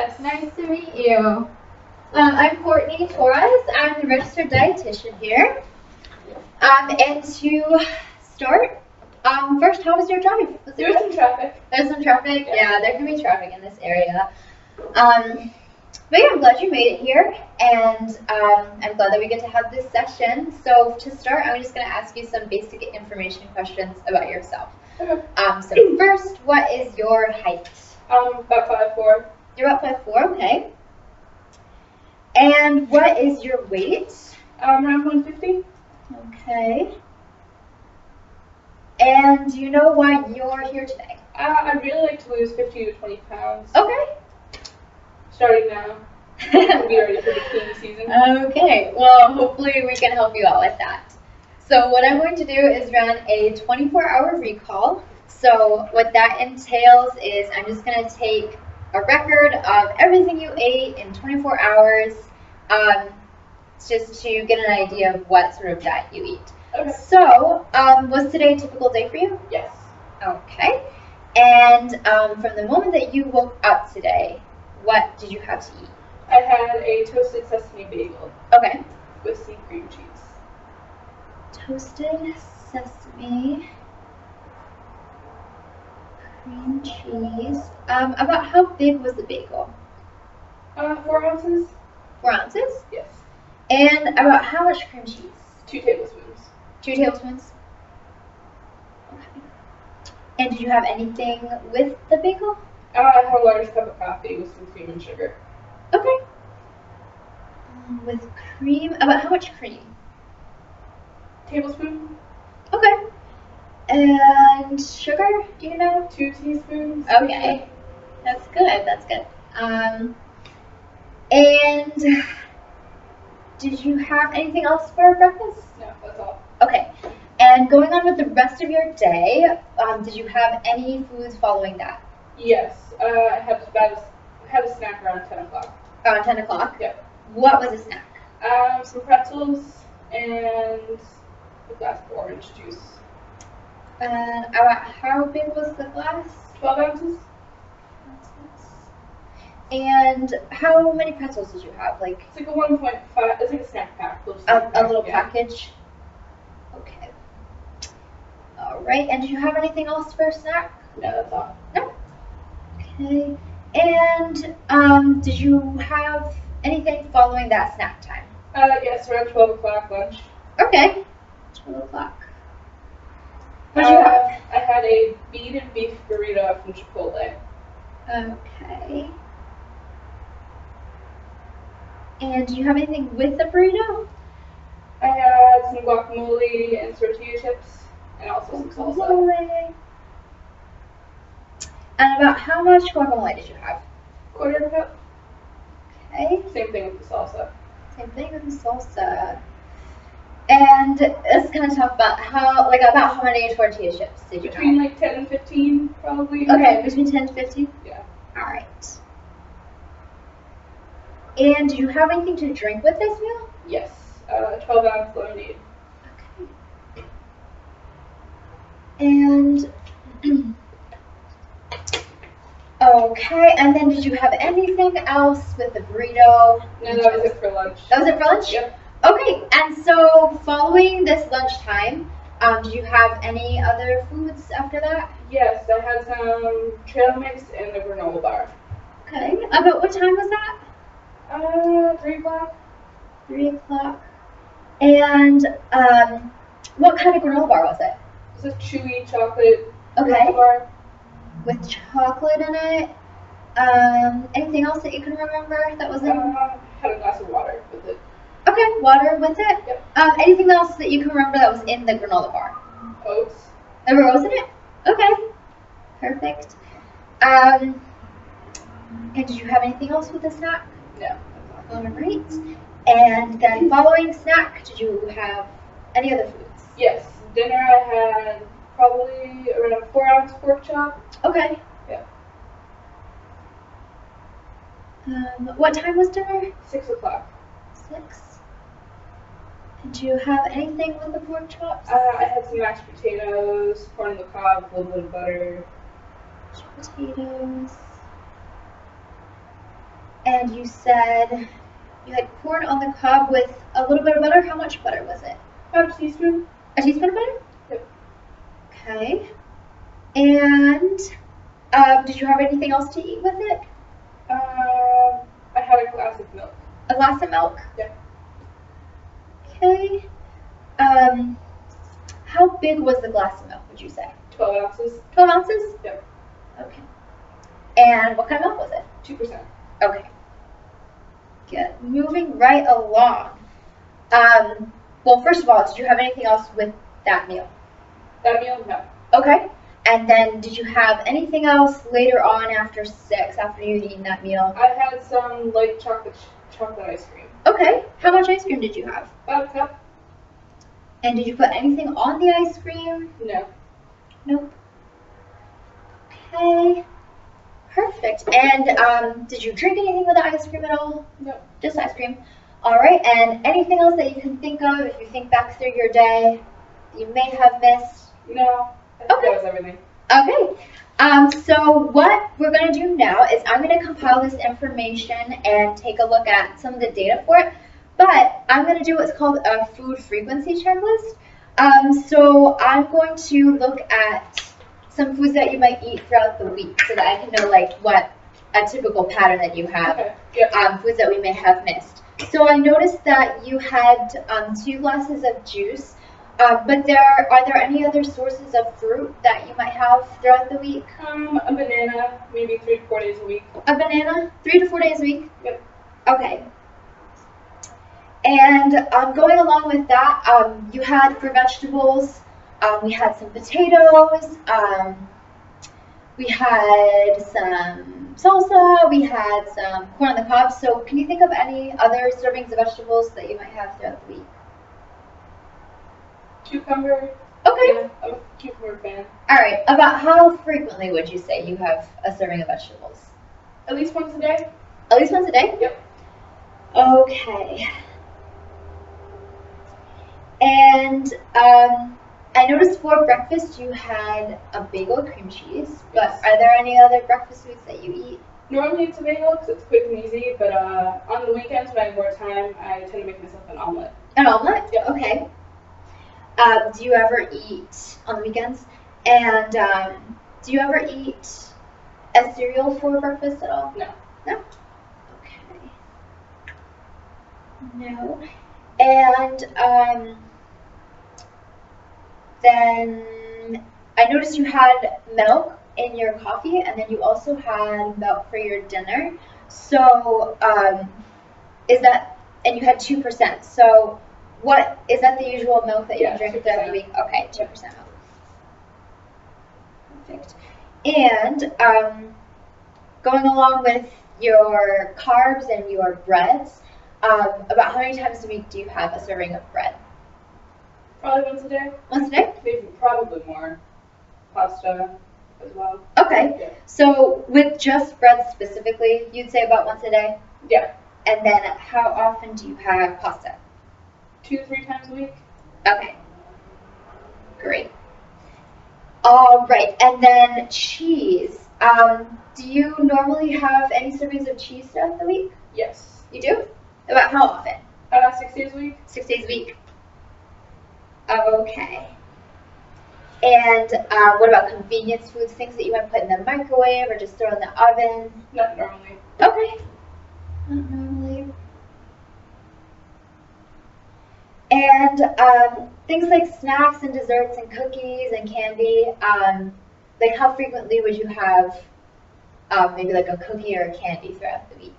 Yes. Nice to meet you. I'm Courtney Torres. I'm the registered dietitian here. And to start, first, how was your drive? There was some traffic. There's some traffic? Yeah, there can be traffic in this area. But yeah, I'm glad you made it here, and I'm glad that we get to have this session. So to start, I'm just going to ask you some basic information questions about yourself. Okay. So first, what is your height? About 5'4". You're about 5'4", okay. And what is your weight? Around 150. Okay. And do you know why you're here today? I'd really like to lose 15 to 20 pounds. Okay. Starting now. We'll be ready for the bikini season. Okay, well, hopefully we can help you out with that. So what I'm going to do is run a 24-hour recall. So what that entails is I'm just going to take a record of everything you ate in 24 hours, just to get an idea of what sort of diet you eat. Okay. So, was today a typical day for you? Yes. Okay. And from the moment that you woke up today, what did you have to eat? I had a toasted sesame bagel. Okay. With some cream cheese. Toasted sesame, cream cheese. About how big was the bagel? 4 ounces. 4 ounces? Yes. And about how much cream cheese? 2 tablespoons. 2 tablespoons? Okay. And did you have anything with the bagel? I had a large cup of coffee with some cream and sugar. Okay. With cream, about how much cream? Tablespoon. Okay. And sugar, do you know? 2 teaspoons. Okay. That's good, that's good. And did you have anything else for breakfast? No, that's all. Okay. And going on with the rest of your day, did you have any foods following that? Yes. I had a snack around 10 o'clock. Around 10 o'clock? Yep. What was a snack? Some pretzels and a glass of orange juice. About how big was the glass? 12 ounces. And how many pretzels did you have? Like it's like a 1.5. It's like a snack pack. A little package. Okay. All right. And did you have anything else for a snack? No, that's all. No. Okay. And did you have anything following that snack time? Yes, around 12 o'clock lunch. Okay. 12 o'clock. What did you have? I had a bean and beef burrito from Chipotle. Okay. And do you have anything with the burrito? I had some guacamole and tortilla chips, and also some salsa. And about how much guacamole did you have? 1/4 cup. Okay. Same thing with the salsa. Same thing with the salsa. And let's kind of talk about how many tortilla chips did you have? Between like 10 and 15, probably. Okay, between 10 and 15? Yeah. All right. And do you have anything to drink with this meal? Yes. 12-ounce lemonade. Okay. And okay, and then did you have anything else with the burrito? No, that was it for lunch. That was it for lunch? Yep. Okay, and so following this lunchtime, did you have any other foods after that? Yes, I had some trail mix and a granola bar. Okay, about what time was that? 3 o'clock. 3 o'clock. And what kind of granola bar was it? It was a chewy chocolate Okay. granola bar. With chocolate in it. Anything else that you can remember that was in? Had a glass of water with it. Okay, water with it. Yep. Anything else that you can remember that was in the granola bar? Oats. There were oats in it? Okay. Perfect. And did you have anything else with the snack? No. All right. And then following snack, did you have any other foods? Yes. Dinner I had probably around a 4-ounce pork chop. Okay. Yeah. What time was dinner? 6 o'clock. 6. Did you have anything with the pork chops? I had some mashed potatoes, corn on the cob, a little bit of butter. Potatoes. And you said you had corn on the cob with a little bit of butter. How much butter was it? About a teaspoon. A teaspoon of butter? Yep. Okay. And did you have anything else to eat with it? I had a glass of milk. A glass of milk? Yep. Okay. How big was the glass of milk, would you say? 12 ounces. 12 ounces? Yep. Okay. And what kind of milk was it? 2%. Okay. Good. Moving right along. Well, first of all, did you have anything else with that meal? That meal? No. Okay. And then did you have anything else later on after 6, after you'd eaten that meal? I had some light chocolate ice cream. Okay. How much ice cream did you have? About a cup. And did you put anything on the ice cream? No. Nope. Okay. Perfect. And did you drink anything with the ice cream at all? No. Just ice cream. All right. And anything else that you can think of if you think back through your day that you may have missed? No. I think that was everything. Okay. So what we're going to do now is I'm going to compile this information and take a look at some of the data for it. But I'm going to do what's called a food frequency checklist. So I'm going to look at some foods that you might eat throughout the week so that I can know like what a typical pattern that you have, Okay. Yep. foods that we may have missed. So I noticed that you had 2 glasses of juice, but are there any other sources of fruit that you might have throughout the week? A banana, maybe 3 to 4 days a week. A banana, 3 to 4 days a week? Yep. Okay. And going along with that, you had for vegetables, we had some potatoes, we had some salsa, we had some corn on the cob. So can you think of any other servings of vegetables that you might have throughout the week? Cucumber. Okay. Yeah, I'm a cucumber fan. All right. About how frequently would you say you have a serving of vegetables? At least once a day. At least once a day? Yep. Okay. And I noticed for breakfast you had a bagel with cream cheese, but Yes. are there any other breakfast foods that you eat? Normally it's a bagel because it's quick and easy, but on the weekends when I have more time, I tend to make myself an omelet. An omelet? Yeah. Okay. Do you ever eat on the weekends? And do you ever eat a cereal for breakfast at all? No. No? Okay. No. And then I noticed you had milk in your coffee, and then you also had milk for your dinner. So is that, and you had 2%. So what, is that the usual milk that you drink 2%. throughout the week? Okay, 2% milk. Perfect. And going along with your carbs and your breads, about how many times a week do you have a serving of bread? Probably once a day. Once a day? Maybe probably more. Pasta as well. Okay. Yeah. So with just bread specifically, you'd say about once a day? Yeah. And then how often do you have pasta? 2 to 3 times a week. Okay. Great. All right. And then cheese. Do you normally have any servings of cheese throughout the week? Yes. You do? About how often? 6 days a week. 6 days a week. Okay. And what about convenience foods, things that you might put in the microwave or just throw in the oven? Not normally. Okay. Not normally. And things like snacks and desserts and cookies and candy, like how frequently would you have maybe like a cookie or a candy throughout the week?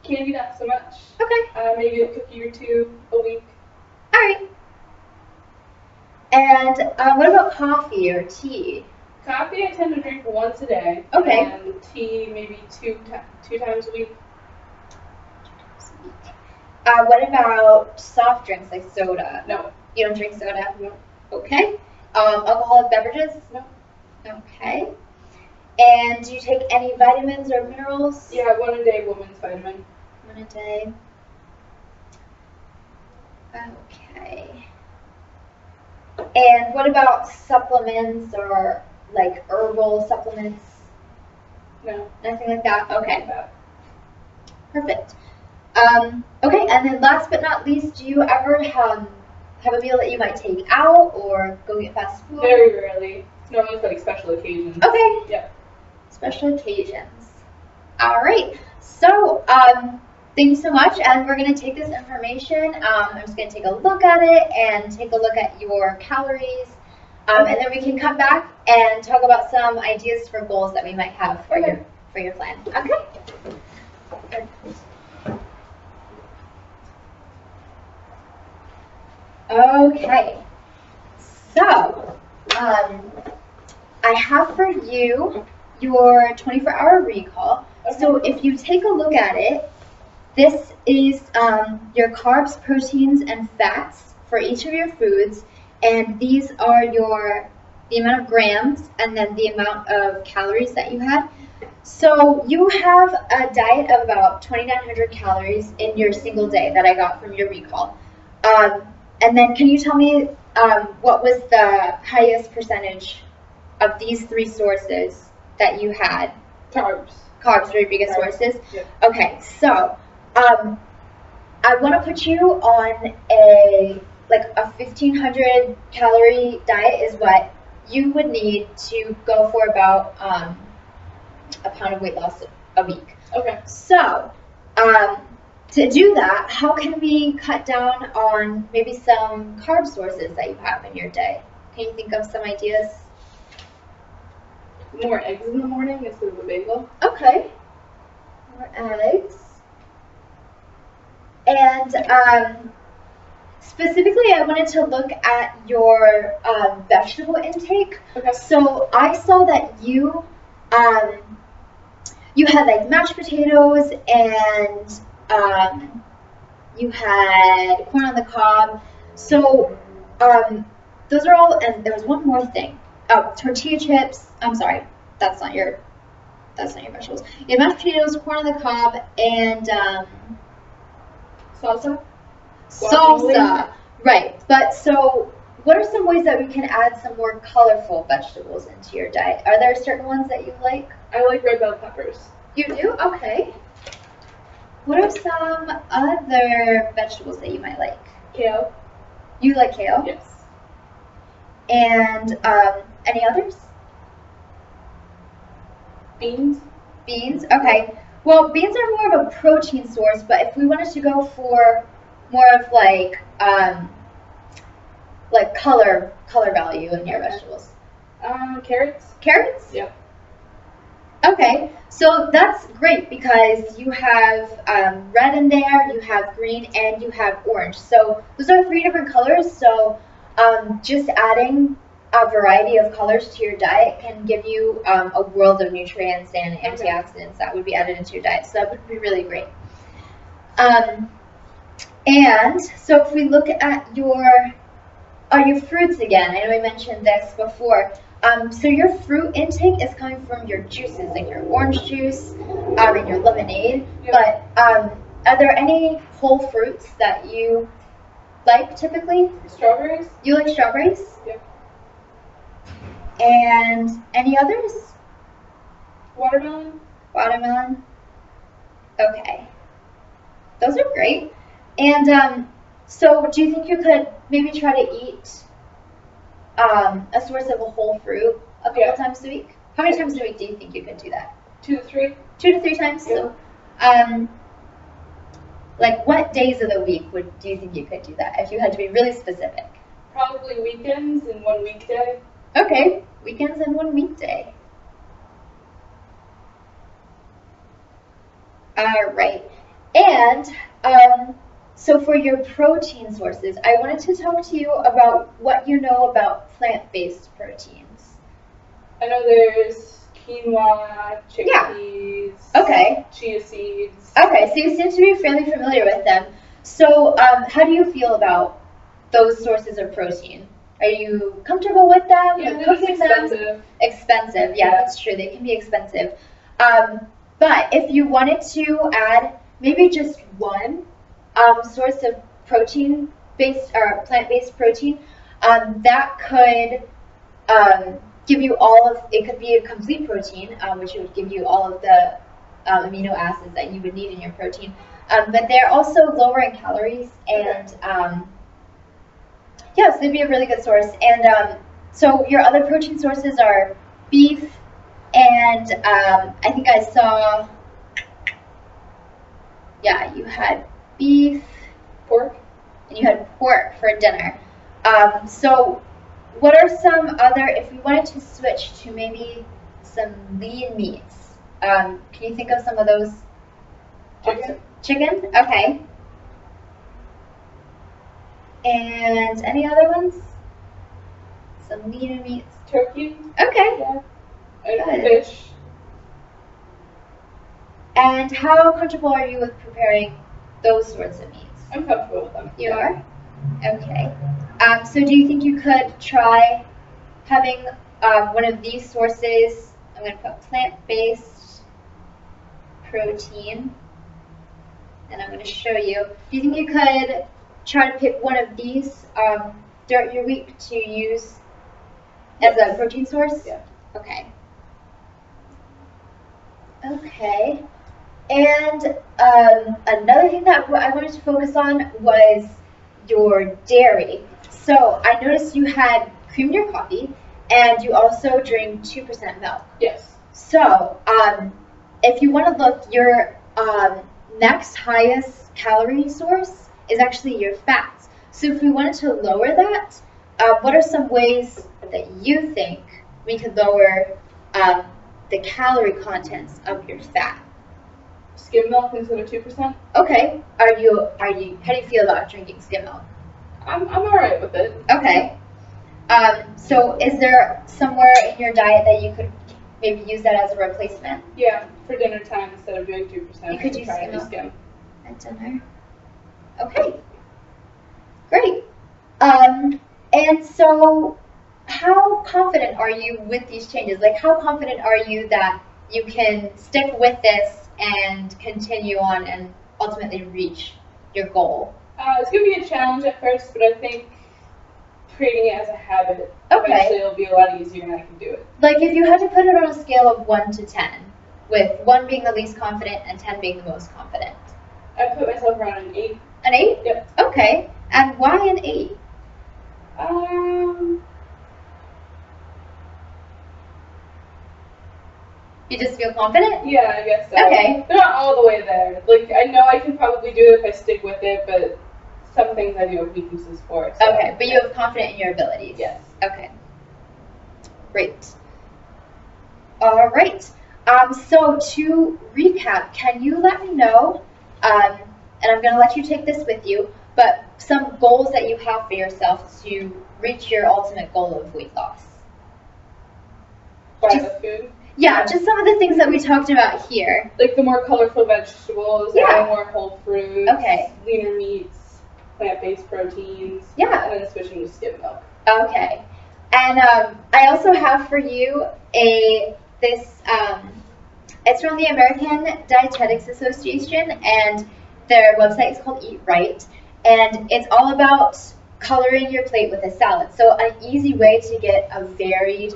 Candy, not so much. Okay. Maybe a cookie or 2 a week. All right. And what about coffee or tea? Coffee I tend to drink once a day. Okay. And tea maybe two times a week. What about soft drinks like soda? No. You don't drink soda? No. Okay. Alcoholic beverages? No. Okay. And do you take any vitamins or minerals? Yeah, 1 a day woman's vitamin. 1 a day. Okay. And what about supplements or like herbal supplements? No. Nothing like that? Okay. Not that. Perfect. Okay, and then last but not least, do you ever have a meal that you might take out or go get fast food? Very rarely. It's normally for like special occasions. Okay. Yep. Special occasions. All right. So, thank you so much, and we're going to take this information. I'm just going to take a look at it and take a look at your calories, and then we can come back and talk about some ideas for goals that we might have for your plan. Okay. Okay. So, I have for you your 24-hour recall. So if you take a look at it, this is your carbs, proteins, and fats for each of your foods, and these are the amount of grams and then the amount of calories that you had. So you have a diet of about 2,900 calories in your single day that I got from your recall. And then can you tell me what was the highest percentage of these three sources that you had? Carbs. Carbs are your biggest sources? Yeah. Okay, so I want to put you on a 1,500 calorie diet is what you would need to go for about a pound of weight loss a week. Okay. So, to do that, how can we cut down on maybe some carb sources that you have in your day? Can you think of some ideas? More eggs in the morning instead of a bagel. Okay. More eggs. And specifically, I wanted to look at your vegetable intake. Okay. So I saw that you had like mashed potatoes and you had corn on the cob. So those are all, and there was one more thing. Oh, tortilla chips. I'm sorry, that's not your vegetables. You had mashed potatoes, corn on the cob, and Salsa. salsa. Right. But so, what are some ways that we can add some more colorful vegetables into your diet? Are there certain ones that you like? I like red bell peppers. You do? Okay. What are some other vegetables that you might like? Kale. You like kale? Yes. And any others? Beans. Beans? Okay. Well, beans are more of a protein source, but if we wanted to go for more of like color value in your vegetables. Carrots. Carrots? Yep. Okay, so that's great because you have red in there, you have green, and you have orange. So those are three different colors. So just adding a variety of colors to your diet can give you a world of nutrients and antioxidants that would be added into your diet. So that would be really great. And so if we look at your fruits again, I know I mentioned this before. So your fruit intake is coming from your juices, like your orange juice and your lemonade. Yep. But are there any whole fruits that you like typically? Strawberries. You like strawberries? Yep. And any others? Watermelon. Watermelon? Okay. Those are great. And so do you think you could maybe try to eat a source of a whole fruit a couple times a week? How many times a week do you think you could do that? 2 to 3. 2 to 3 times? Yeah. So, like what days of the week do you think you could do that if you had to be really specific? Probably weekends and 1 weekday. Okay, weekends and 1 weekday. All right. And so for your protein sources, I wanted to talk to you about what you know about plant-based proteins. I know there's quinoa, chickpeas, Okay. chia seeds. Okay, so you seem to be fairly familiar with them. So how do you feel about those sources of protein? Are you comfortable with them? Yeah, they're Cooking them? expensive. Expensive, yeah, that's true. They can be expensive. But if you wanted to add maybe just one source of protein-based or plant-based protein, that could give you all of, it could be a complete protein, which would give you all of the amino acids that you would need in your protein. But they're also lower in calories, and yeah, so they'd be a really good source. And so your other protein sources are beef, and I think I saw, yeah, you had beef, Pork. and you had pork for dinner. So what are some other, if we wanted to switch to maybe some lean meats, can you think of some of those? Chicken. Chicken? Okay. And any other ones? Some leaner meats. Turkey. Okay. Yeah. And Good. fish. And how comfortable are you with preparing those sorts of meats? I'm comfortable with them. You are? Okay. So do you think you could try having one of these sources? I'm going to put plant-based protein, and I'm going to show you. Do you think you could try to pick one of these throughout your week to use as a protein source? Yeah. Okay. Okay. And another thing that I wanted to focus on was your dairy. So I noticed you had creamed your coffee, and you also drink 2% milk. Yes. So if you want to look, your next highest calorie source is actually your fats. So if we wanted to lower that, what are some ways that you think we could lower the calorie contents of your fat? Skim milk instead of 2%. Okay. How do you feel about drinking skim milk? I'm alright with it. Okay. So is there somewhere in your diet that you could maybe use that as a replacement? Yeah, for dinner time instead of doing 2%. You could use try skim skim. At dinner. Okay. Great. And so how confident are you with these changes? Like, how confident are you that you can stick with this and continue on and ultimately reach your goal? It's going to be a challenge at first, but I think creating it as a habit, Okay. eventually it'll be a lot easier and I can do it. Like, if you had to put it on a scale of 1 to 10, with 1 being the least confident and 10 being the most confident. I put myself around an 8. An 8? Yep. Okay. And why an 8? You just feel confident? Yeah, I guess so. Okay. They're not all the way there. Like, I know I can probably do it if I stick with it, but some things I do have weaknesses for. So. Okay, but you have confidence in your abilities? Yes. Okay. Great. All right. So to recap, can you let me know, and I'm going to let you take this with you, but some goals that you have for yourself to reach your ultimate goal of weight loss? Buy the food. Yeah, just some of the things that we talked about here. Like the more colorful vegetables, Yeah. the more whole fruits, Okay. leaner meats, plant-based proteins, Yeah. and then switching to skim milk. Okay. And I also have for you it's from the American Dietetics Association, and their website is called Eat Right, and it's all about coloring your plate with a salad. So an easy way to get a varied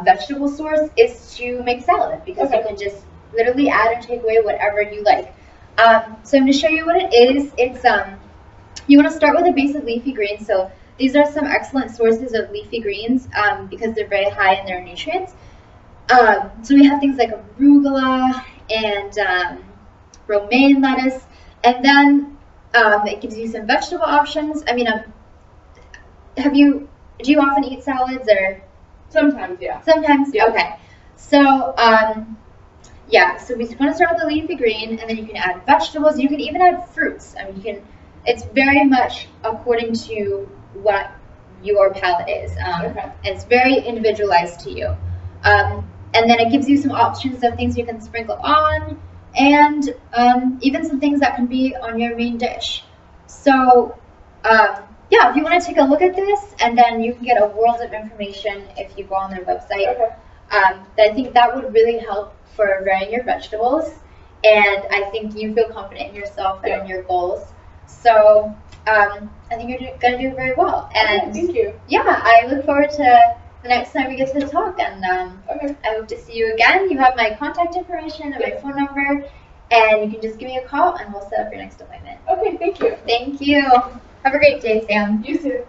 vegetable source is to make salad, because you can just literally add or take away whatever you like. So I'm going to show you what it is. It's you want to start with a base of leafy greens. So these are some excellent sources of leafy greens because they're very high in their nutrients. So we have things like arugula and romaine lettuce, and then it gives you some vegetable options. I mean, do you often eat salads, or? Sometimes, yeah. Sometimes? Yeah. Okay. So, yeah, so we want to start with the leafy green, and then you can add vegetables. You can even add fruits. I mean, it's very much according to what your palate is. It's very individualized to you. And then it gives you some options of things you can sprinkle on, and even some things that can be on your main dish. So, yeah, if you want to take a look at this, and then you can get a world of information if you go on their website. Okay. I think that would really help for varying your vegetables, and I think you feel confident in yourself and in your goals. So I think you're going to do very well. And thank you. yeah, I look forward to the next time we get to talk. And Okay. I hope to see you again. You have my contact information and my phone number, and you can just give me a call and we'll set up your next appointment. Okay, thank you. Thank you. Have a great day, Sam. You too.